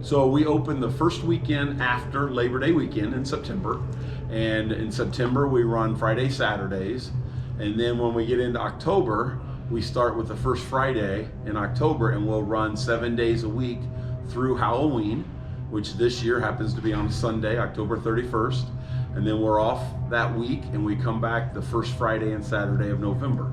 So we open the first weekend after Labor Day weekend in September. And in September we run Friday, Saturdays. And then when we get into October, we start with the first Friday in October, and we'll run 7 days a week through Halloween, which this year happens to be on Sunday, October 31st. And then we're off that week, and we come back the first Friday and Saturday of November.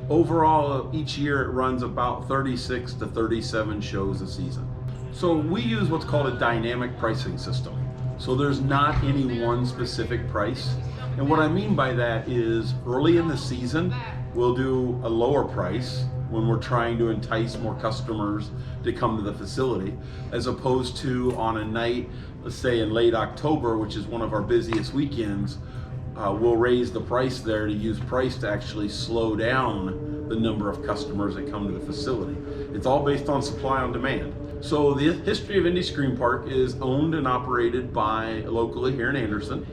Overall, each year it runs about 36 to 37 shows a season. So we use what's called a dynamic pricing system. So there's not any one specific price. And what I mean by that is early in the season, we'll do a lower price when we're trying to entice more customers to come to the facility, as opposed to on a night, let's say in late October, which is one of our busiest weekends, we'll raise the price there to use price to actually slow down the number of customers that come to the facility. It's all based on supply and demand. So the history of Indy Scream Park is owned and operated by locally here in Anderson.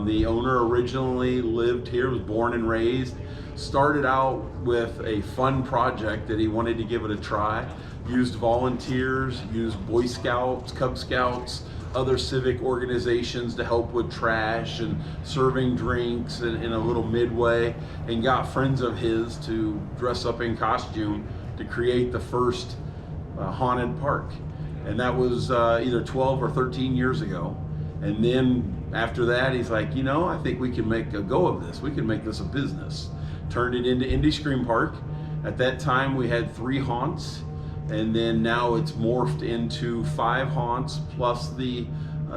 The owner originally lived here, was born and raised, started out with a fun project that he wanted to give it a try, used volunteers, used Boy Scouts, Cub Scouts, other civic organizations to help with trash and serving drinks in a little midway, and got friends of his to dress up in costume to create the first haunted park. And that was either 12 or 13 years ago. And then after that, he's like, you know, I think we can make a go of this. We can make this a business. Turned it into Indy Scream Park. At that time, we had 3 haunts, and then now it's morphed into 5 haunts plus the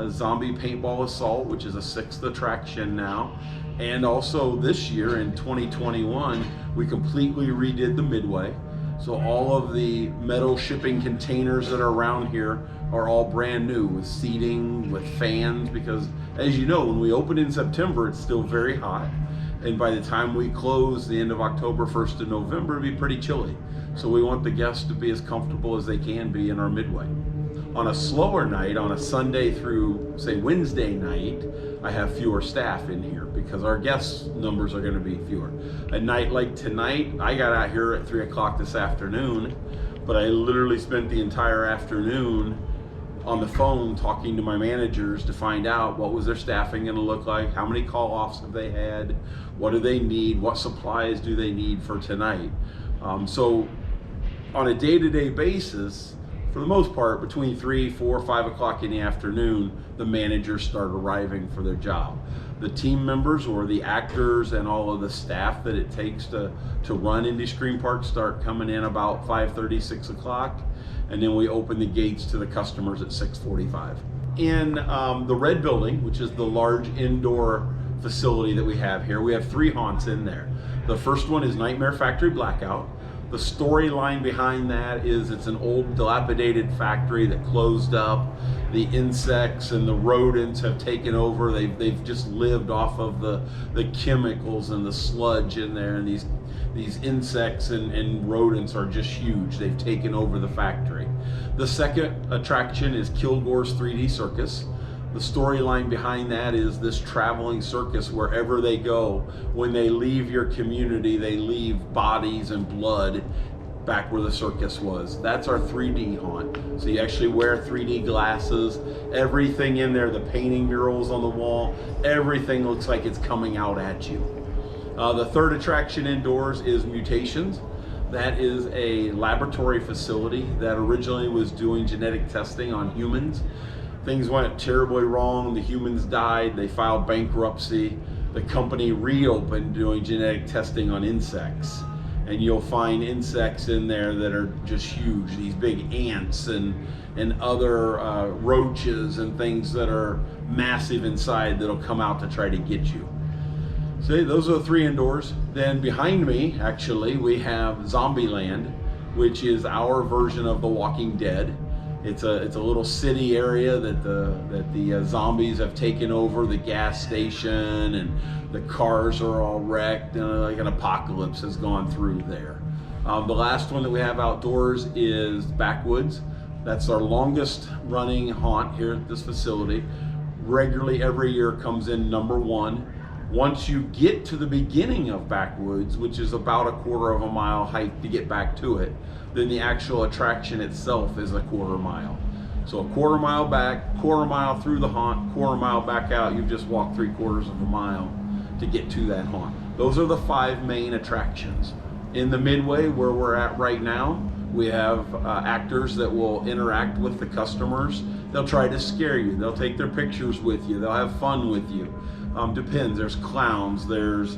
Zombie Paintball Assault, which is a 6th attraction now. And also this year in 2021, we completely redid the Midway. So all of the metal shipping containers that are around here are all brand new, with seating, with fans, because as you know, when we open in September, it's still very hot. And by the time we close the end of October, 1st of November, it'll be pretty chilly. So we want the guests to be as comfortable as they can be in our Midway. On a slower night, on a Sunday through, say, Wednesday night, I have fewer staff in here because our guest numbers are going to be fewer. A night like tonight, I got out here at 3 o'clock this afternoon, but I literally spent the entire afternoon on the phone talking to my managers to find out what was their staffing going to look like, how many call-offs have they had, what do they need, what supplies do they need for tonight. So on a day-to-day basis, for the most part, between 3, 4, 5 o'clock in the afternoon, the managers start arriving for their job. The team members or the actors and all of the staff that it takes to run Indy Scream Park start coming in about 5:30, 6 o'clock, and then we open the gates to the customers at 6:45. In the red building, which is the large indoor facility that we have here, we have 3 haunts in there. The first one is Nightmare Factory Blackout. The storyline behind that is it's an old dilapidated factory that closed up. The insects and the rodents have taken over. They've just lived off of the chemicals and the sludge in there, and these insects and rodents are just huge. They've taken over the factory. The second attraction is Kilgore's 3D Circus. The storyline behind that is this traveling circus, wherever they go, when they leave your community, they leave bodies and blood back where the circus was. That's our 3D haunt. So you actually wear 3D glasses, everything in there, the painting murals on the wall, everything looks like it's coming out at you. The third attraction indoors is Mutations. That is a laboratory facility that originally was doing genetic testing on humans. Things went terribly wrong, the humans died, they filed bankruptcy. The company reopened doing genetic testing on insects. And you'll find insects in there that are just huge, these big ants and other roaches and things that are massive inside that'll come out to try to get you. So those are the 3 indoors. Then behind me, actually, we have Zombieland, which is our version of The Walking Dead. It's a little city area that the zombies have taken over, the gas station, and the cars are all wrecked, and like an apocalypse has gone through there. The last one that we have outdoors is Backwoods. That's our longest running haunt here at this facility. Regularly every year comes in #1. Once you get to the beginning of Backwoods, which is about a 1/4 mile hike to get back to it, then the actual attraction itself is a 1/4 mile. So a quarter mile back, quarter mile through the haunt, quarter mile back out. You've just walked 3/4 of a mile to get to that haunt. Those are the 5 main attractions. In the midway where we're at right now, we have actors that will interact with the customers. They'll try to scare you. They'll take their pictures with you. They'll have fun with you. Depends. There's clowns. There's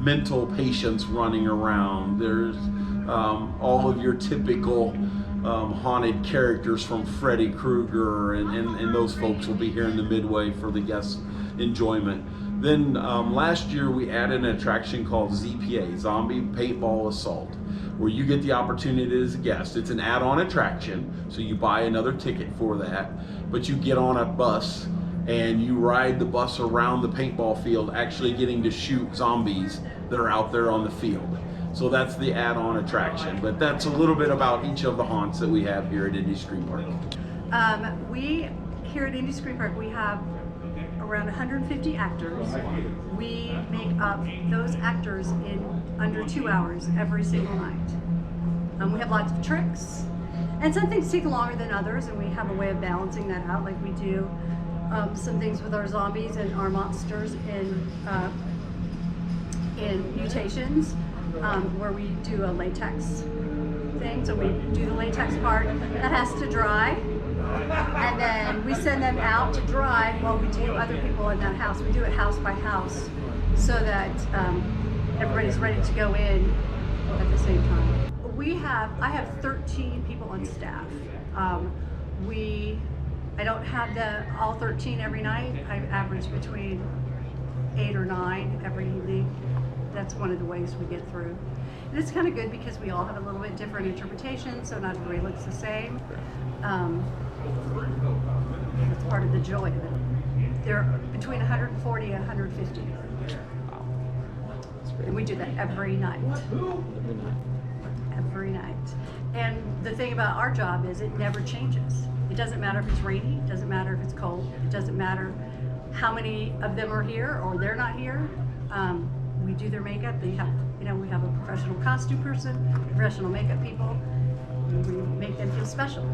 mental patients running around. There's all of your typical haunted characters from Freddy Krueger, and those folks will be here in the midway for the guest enjoyment. Then last year we added an attraction called ZPA, Zombie Paintball Assault, where you get the opportunity as a guest. It's an add-on attraction, so you buy another ticket for that, but you get on a bus and you ride the bus around the paintball field, actually getting to shoot zombies that are out there on the field. So that's the add-on attraction, but that's a little bit about each of the haunts that we have here at Indy Screen Park. We here at Indy Screen Park, we have around 150 actors. We make up those actors in under 2 hours every single night. We have lots of tricks, and some things take longer than others, and we have a way of balancing that out. Like we do some things with our zombies and our monsters in Mutations, where we do a latex thing. So we do the latex part that has to dry, and then we send them out to dry while we do other people in that house. We do it house by house so that everybody's ready to go in at the same time. I have 13 people on staff. I don't have all 13 every night. I average between 8 or 9 every evening. That's one of the ways we get through. And it's kind of good because we all have a little bit different interpretation, so not everybody looks the same. That's part of the joy of it. They're between 140 and 150. And we do that every night. Every night. And the thing about our job is it never changes. It doesn't matter if it's rainy, it doesn't matter if it's cold, it doesn't matter how many of them are here or they're not here. We do their makeup. We have a professional costume person, professional makeup people. We make them feel special.